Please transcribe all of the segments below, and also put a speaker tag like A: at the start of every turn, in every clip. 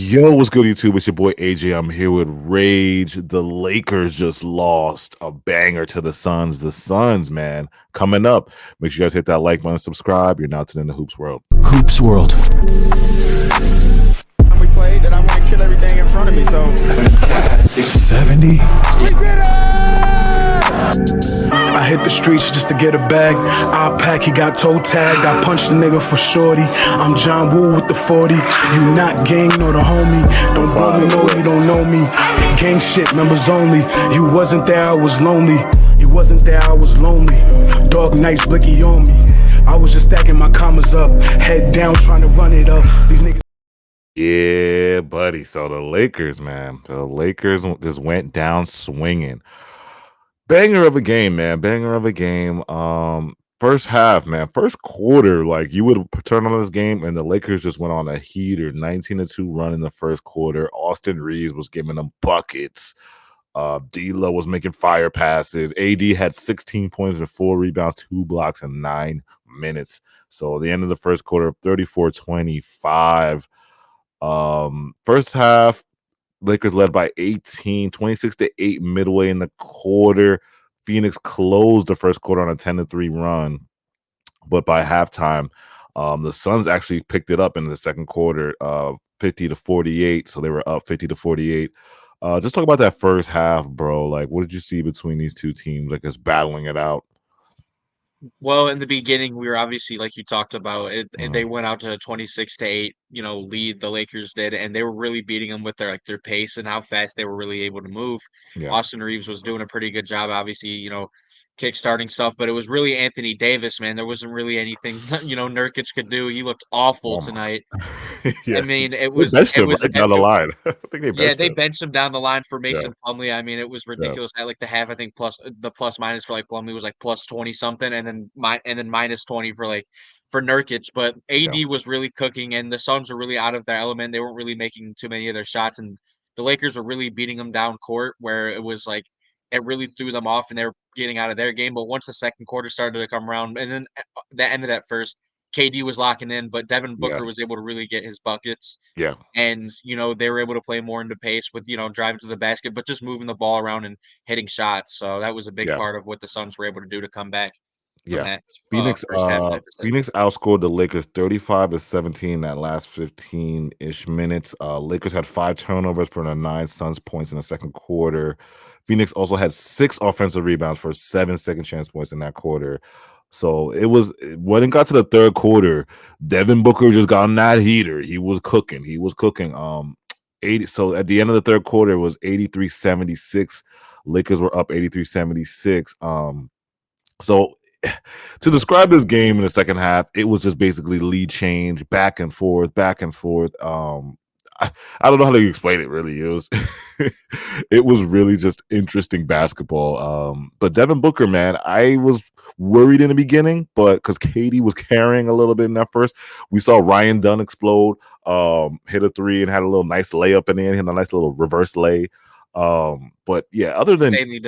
A: Yo, what's good, YouTube? It's your boy AJ. I'm here with Rage. The Lakers just lost a banger to the Suns. The Suns, man, coming up. Make sure you guys hit that like button, subscribe. You're now tuned in the Hoops World.
B: Hoops World.
C: We played that I want to kill everything in front of me. So
B: 670.
C: we did it!
D: I hit the streets just to get a bag. I pack, he got toe tagged. I punched the nigga for shorty. I'm John Woo with the 40. You not gang nor the homie. Don't bro me, no, you don't know me. Gang shit, members only. You wasn't there, I was lonely. You wasn't there, I was lonely. Dog nice blicky on me. I was just stacking my commas up. Head down, trying to run it up. These niggas.
A: Yeah, buddy. So the Lakers, man, the Lakers just went down swinging. Banger of a game, man. Banger of a game. First half, man. First quarter, like you would turn on this game, and the Lakers just went on a heater, 19-2 run in the first quarter. Austin Reeves was giving them buckets. D'Lo was making fire passes. AD had 16 points and 4 rebounds, 2 blocks in 9 minutes. So the end of the first quarter, 34-25. First half, Lakers led by 18, 26-8 midway in the quarter. Phoenix closed the first quarter on a 10-3 run, but by halftime, the Suns actually picked it up in the second quarter, 50-48. So they were up 50-48. Just talk about that first half, bro. Like, what did you see between these two teams, like, just battling it out?
E: Well, in the beginning, we were obviously, like you talked about, they went out to a 26-8, lead, the Lakers did, and they were really beating them with their pace and how fast they were really able to move.
A: Yeah.
E: Austin Reeves was doing a pretty good job, obviously, kick-starting stuff, but it was really Anthony Davis, man. There wasn't really anything, Nurkic could do. He looked awful tonight.
A: Yeah.
E: I mean,
A: They benched him right down the line. I think they benched
E: they
A: him.
E: benched him down the line for
A: Yeah.
E: Mason Plumlee. I mean, it was ridiculous. I like the half. I think the plus minus for like Plumlee was like plus 20 something, and then minus 20 for Nurkic. But AD was really cooking, and the Suns were really out of their element. They weren't really making too many of their shots, and the Lakers were really beating them down court, where it was like it really threw them off, and they were getting out of their game. But once the second quarter started to come around, and then the end of that first, KD was locking in, but Devin Booker was able to really get his buckets.
A: Yeah.
E: And, they were able to play more into pace with, driving to the basket, but just moving the ball around and hitting shots. So that was a big part of what the Suns were able to do to come back from that
A: Phoenix
E: first half deficit.
A: Phoenix outscored the Lakers 35-17 that last 15-ish minutes. Lakers had 5 turnovers for the 9 Suns points in the second quarter. Phoenix also had 6 offensive rebounds for 7 second chance points in that quarter. So when it got to the third quarter, Devin Booker just got on that heater. He was cooking. 80. So at the end of the third quarter, it was 83-76. Lakers were up 83-76. So to describe this game in the second half, it was just basically lead change, back and forth, back and forth. I don't know how to explain it, really. It was really just interesting basketball. But Devin Booker, man, I was worried in the beginning, but because Katie was carrying a little bit in that first. We saw Ryan Dunn explode, hit a 3 and had a little nice layup in the end, hit a nice little reverse lay. But yeah, other than
E: insane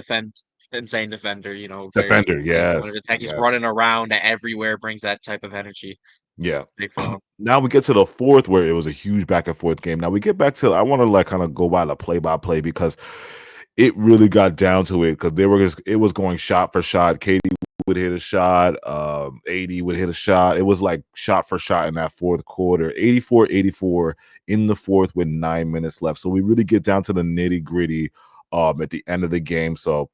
E: defender,
A: defender, yes.
E: He's running around everywhere, brings that type of energy.
A: Yeah.
E: Big fan.
A: Now we get to the fourth, where it was a huge back and forth game. Now we get back to, I want to kind of go by the play because it really got down to it, because it was going shot for shot. Katie would hit a shot, AD would hit a shot. It was like shot for shot in that fourth quarter. 84-84 in the fourth with 9 minutes left. So we really get down to the nitty gritty at the end of the game. So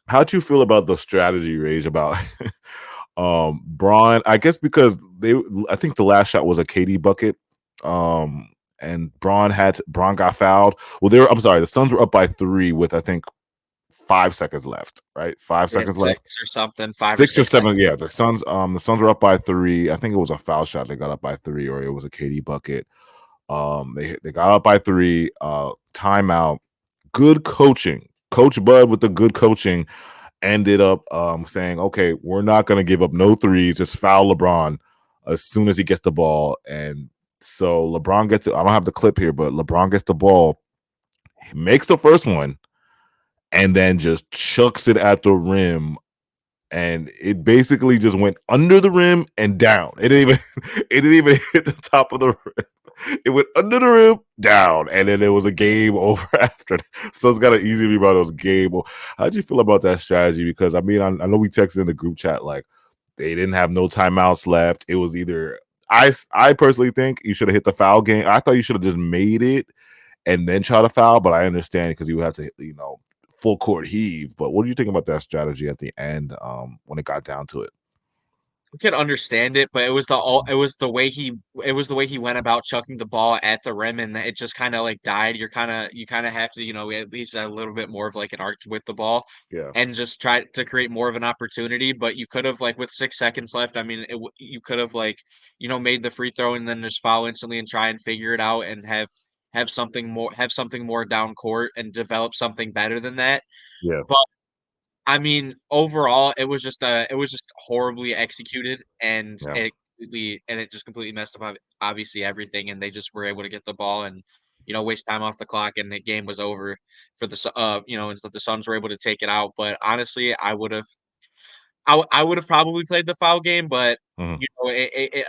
A: how'd you feel about the strategy, Rage, about Braun? I guess because I think the last shot was a KD bucket, and Braun got fouled. Well, the Suns were up by 3 with, I think, 5 seconds left, right? 5 seconds left,
E: 6 or something,
A: 6 or 7. Yeah, the Suns were up by 3. I think it was a foul shot. They got up by 3, or it was a KD bucket. They got up by 3. Timeout. Good coaching. Coach Bud with the good coaching ended up saying, okay, we're not going to give up no threes, just foul LeBron as soon as he gets the ball. And so LeBron gets it. I don't have the clip here, but LeBron gets the ball, he makes the first one, and then just chucks it at the rim, and it basically just went under the rim and down. It didn't even hit the top of the rim. It went under the rim, down, and then it was a game over after that. Suns got an easy rebound. It was game over. How'd you feel about that strategy? Because I mean, I know we texted in the group chat like they didn't have no timeouts left. It was either I personally think you should have hit the foul game. I thought you should have just made it and then try to foul, but I understand because you would have to, full court heave. But what do you think about that strategy at the end when it got down to it?
E: I could understand it, but it was the way he went about chucking the ball at the rim, and it just kinda, like, died. You kinda have to, at least a little bit more of, like, an arc with the ball
A: Yeah,
E: and just try to create more of an opportunity, but you could have, like, with 6 seconds left, I mean, you could have, like, made the free throw and then just foul instantly and try and figure it out and have something more down court and develop something better than that.
A: yeah,
E: But I mean, overall, it was just horribly executed,
A: yeah,
E: and it just completely messed up obviously everything, and they just were able to get the ball and, waste time off the clock, and the game was over for and the Suns were able to take it out, but honestly, I would have probably played the foul game, but,
A: mhm.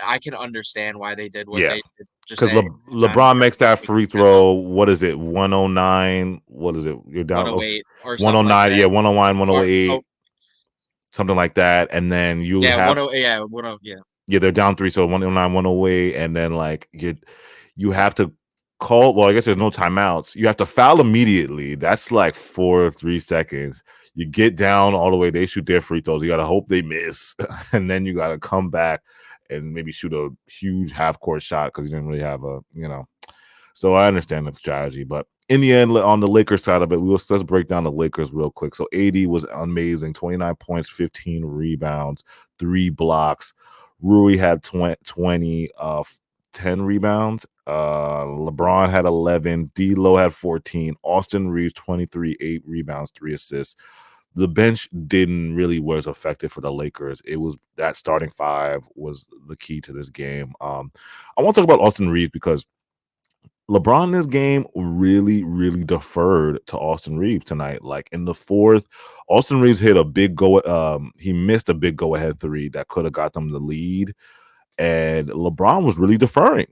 E: I can understand why they did what
A: Yeah.
E: they did just
A: Because
E: at the time
A: LeBron
E: where
A: makes that
E: they
A: free
E: could have
A: throw. What is it? 109. What is it? You're down. Oh,
E: 108 or something like
A: 109. Yeah,
E: that,
A: 109,
E: or oh,
A: 108, something like that. And then you
E: yeah,
A: have
E: 10 yeah, 10 yeah.
A: yeah, they're down three, so 109, 108, and then like you have to call. Well, I guess there's no timeouts. You have to foul immediately. That's like 4 or 3 seconds. You get down all the way. They shoot their free throws. You gotta hope they miss, and then you gotta come back and maybe shoot a huge half court shot because you didn't really have a. So I understand the strategy, but in the end, on the Lakers side of it, let's break down the Lakers real quick. So AD was amazing, 29 points, 15 rebounds, 3 blocks. Rui had 20, 10 rebounds. LeBron had 11. D'Lo had 14. Austin Reeves 23, 8 rebounds, 3 assists. The bench didn't really was effective for the Lakers. It was that starting five was the key to this game. I want to talk about Austin Reeves because LeBron in this game really, really deferred to Austin Reeves tonight. Like in the fourth, Austin Reeves hit a big go. He missed a big go-ahead three that could have got them the lead, and LeBron was really deferring.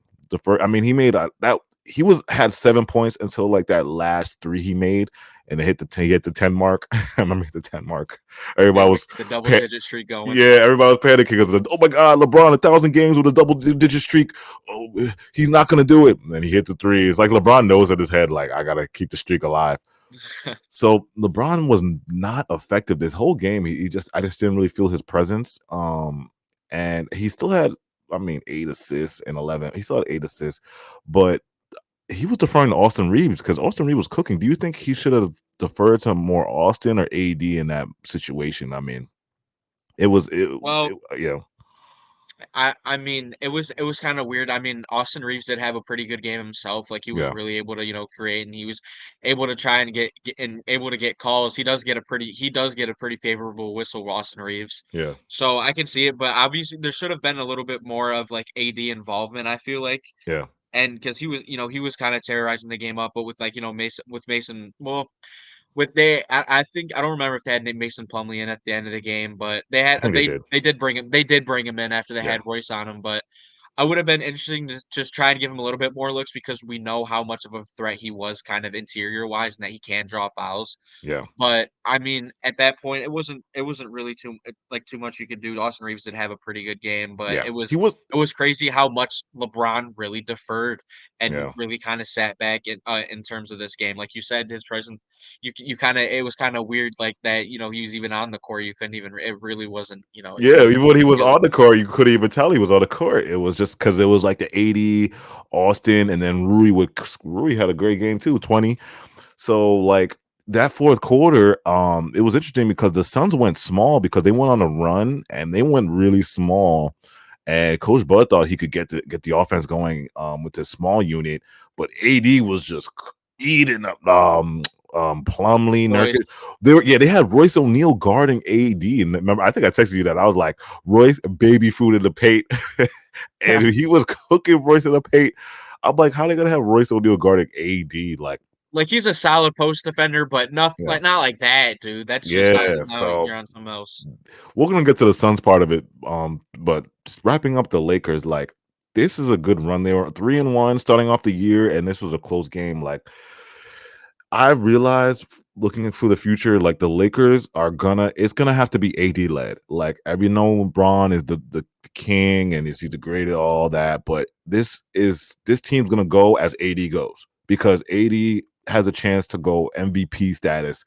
A: I mean, he made that. He had 7 points until like that last three he made, and it hit the 10. He hit the 10 mark. I remember hit the 10 mark.
E: Yeah,
A: Everybody
E: the
A: was
E: the double digit streak going.
A: yeah, everybody was panicking because oh my god, LeBron 1,000 games with a double-digit streak. Oh, he's not gonna do it. And then he hit the three. It's like LeBron knows in his head, like I gotta keep the streak alive. So LeBron was not effective this whole game. I just didn't really feel his presence. And he still had, I mean, 8 assists and 11. He still had 8 assists, but he was deferring to Austin Reeves because Austin Reeves was cooking. Do you think he should have deferred to more Austin or AD in that situation? I mean.
E: Well,
A: Yeah,
E: I mean, it was kinda weird. I mean, Austin Reeves did have a pretty good game himself, like, he was
A: yeah,
E: really able to, create, and he was able to try and able to get calls. He does get a pretty favorable whistle, Austin Reeves.
A: yeah,
E: So, I can see it, but obviously, there should have been a little bit more of, like, AD involvement, I feel like,
A: yeah.
E: and because he was kinda terrorizing the game up, but with, like, Mason well, I think I don't remember if they had Mason Plumlee in at the end of the game, but
A: I think they did.
E: they did bring him in after they
A: Yeah,
E: had Royce on him, but I would have been interesting to just try and give him a little bit more looks because we know how much of a threat he was kind of interior wise and that he can draw fouls.
A: yeah,
E: But, I mean, at that point, it wasn't really too much you could do. Austin Reeves did have a pretty good game, but
A: yeah. He was.
E: it was crazy how much LeBron really deferred and
A: Yeah,
E: really kinda sat back in terms of this game. Like you said, his presence you kinda it was kinda weird like that, he was even on the court, you couldn't even it really wasn't, you
A: yeah.
E: really
A: Even when he was
E: feel it.
A: on the court, you couldn't even tell he was on the court. It was just because it was like the 80 Austin, and then Rui had a great game too, 20. So like that fourth quarter, it was interesting because the Suns went small because they went on a run and they went really small. And Coach Bud thought he could get the offense going with this small unit, but AD was just eating up Plumlee,
E: Royce
A: Nurkic. They had Royce O'Neal guarding AD. And remember, I think I texted you that. I was like, Royce baby food in the paint. And he was cooking Royce in the paint. I'm like, how are they gonna have Royce O'Neal guarding AD?
E: like, he's a solid post defender, but
A: Yeah.
E: like, not like that, dude. That's just not
A: Yeah.
E: no,
A: So
E: you're on something else.
A: we're gonna get to the Suns part of it. But just wrapping up the Lakers, like this is a good run. They were 3-1 starting off the year, and this was a close game. Like, I realized looking for the future, like the Lakers are it's gonna have to be AD led. Like, we know LeBron is the king and is he the greatest, all that, but this team's gonna go as AD goes because AD has a chance to go MVP status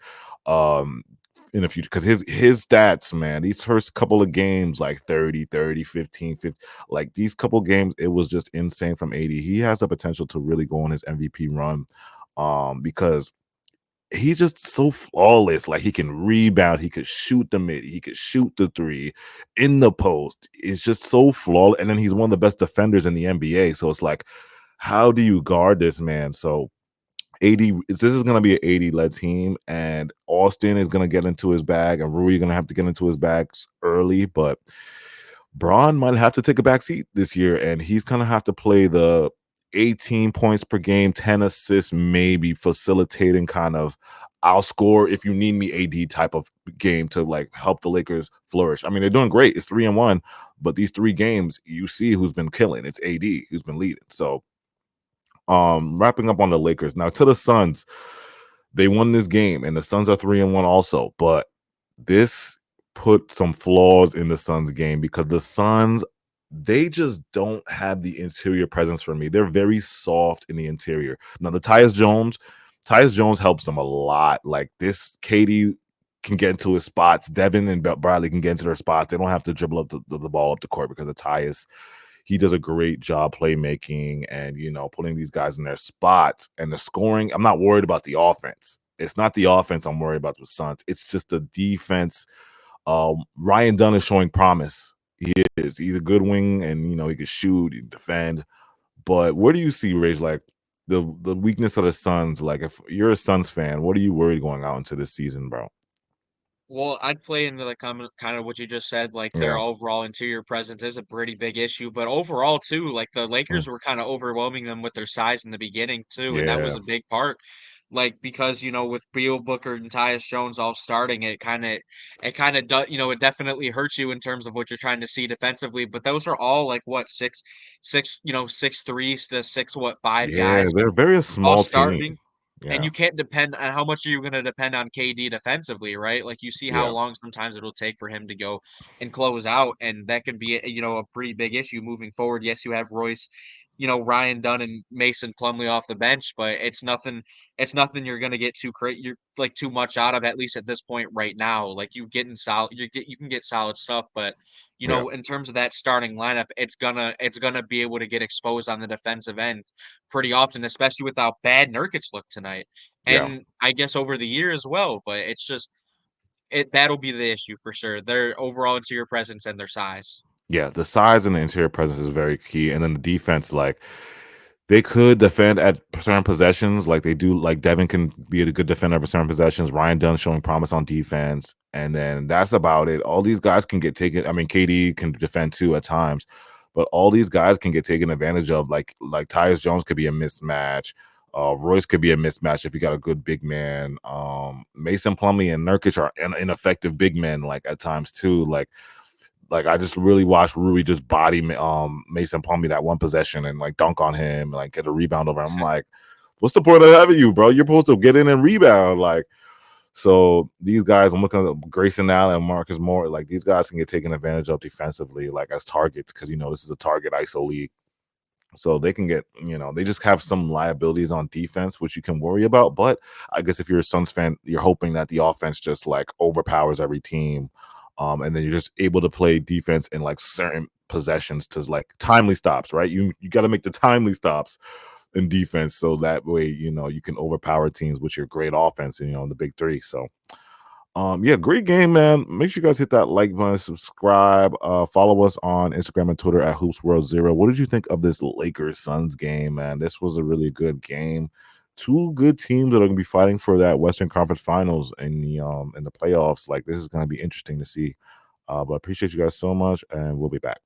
A: in the future because his stats, man, these first couple of games, like 30, 30, 15, 50, like these couple games, it was just insane from AD. He has the potential to really go on his MVP run because he's just so flawless. Like, he can rebound, he could shoot the mid, he could shoot the three in the post. It's just so flawless. And then he's one of the best defenders in the NBA. So it's like, how do you guard this man? So this is going to be an 80 led team, and Austin is going to get into his bag, and Rui going to have to get into his bag early. But Braun might have to take a back seat this year, and he's going to have to play the 18 points per game, 10 assists, maybe facilitating kind of I'll score if you need me AD type of game to like help the Lakers flourish. I mean, they're doing great. It's 3-1, but these 3 games, you see who's been killing. It's AD who's been leading. So wrapping up on the Lakers. Now to the Suns, they won this game, and the Suns are 3-1 also, but this put some flaws in the Suns game because the Suns, they just don't have the interior presence for me. They're very soft in the interior. Now the Tyus Jones helps them a lot. Like, this KD can get into his spots. Devin and Bradley can get into their spots. They don't have to dribble up the ball up the court because of Tyus. He does a great job playmaking and, putting these guys in their spots. And the scoring, I'm not worried about the offense. It's not the offense I'm worried about with Suns. It's just the defense. Ryan Dunn is showing promise. He is. He's a good wing, and, he can shoot, he can defend. But where do you see, Rage, like, the weakness of the Suns? Like, if you're a Suns fan, what are you worried going out into this season, bro?
E: Well, I'd play into the kind of what you just said, like their
A: Yeah.
E: overall interior presence is a pretty big issue, but overall too, like the
A: Mm.
E: Lakers were kind of overwhelming them with their size in the beginning too, and that was
A: Yeah.
E: a big part. Like because with Beal, Booker, and Tyus Jones all starting, it kind of does, it definitely hurts you in terms of what you're trying to see defensively. But those are all like what 6'3" to 6'5"
A: Yeah.
E: guys
A: They're very a
E: all
A: small team.
E: starting. And
A: Yeah.
E: you can't depend on how much are you gonna depend on KD defensively, right? Like, you see how
A: Yeah.
E: long sometimes it'll take for him to go and close out, and that could be, a pretty big issue moving forward. Yes, you have Royce, Ryan Dunn and Mason Plumlee off the bench, but it's nothing you're gonna get you're like too much out of, at least at this point right now. Like, you can get solid stuff, but
A: Yeah.
E: in terms of that starting lineup, it's gonna be able to get exposed on the defensive end pretty often, especially with how bad Nurkic looked tonight,
A: Yeah.
E: and I guess over the year as well. But it's just that'll be the issue for sure. Their overall interior presence and their size.
A: Yeah, the size and the interior presence is very key, and then the defense, like, they could defend at certain possessions, like they do. Like, Devin can be a good defender for certain possessions. Ryan Dunn showing promise on defense, and then that's about it. All these guys can get taken. I mean, KD can defend too at times, but all these guys can get taken advantage of. Like Tyus Jones could be a mismatch. Royce could be a mismatch if you got a good big man. Mason Plumlee and Nurkic are ineffective big men, like at times too. Like I just really watched Rui just body Mason Plumlee that one possession and like dunk on him and like get a rebound over him. I'm like, what's the point of having you, bro? You're supposed to get in and rebound. Like, so these guys, I'm looking at Grayson Allen and Marcus Moore, like these guys can get taken advantage of defensively, like as targets, because this is a target ISO league. So they can get, they just have some liabilities on defense, which you can worry about. But I guess if you're a Suns fan, you're hoping that the offense just like overpowers every team. And then you're just able to play defense in like certain possessions to like timely stops, right? You got to make the timely stops in defense. So that way, you can overpower teams with your great offense and, the big 3. So yeah, great game, man. Make sure you guys hit that like button, subscribe, follow us on Instagram and Twitter at HoopsWorld0. What did you think of this Lakers Suns game, man? This was a really good game. 2 good teams that are gonna be fighting for that Western Conference Finals in the playoffs. Like, this is gonna be interesting to see. But I appreciate you guys so much, and we'll be back.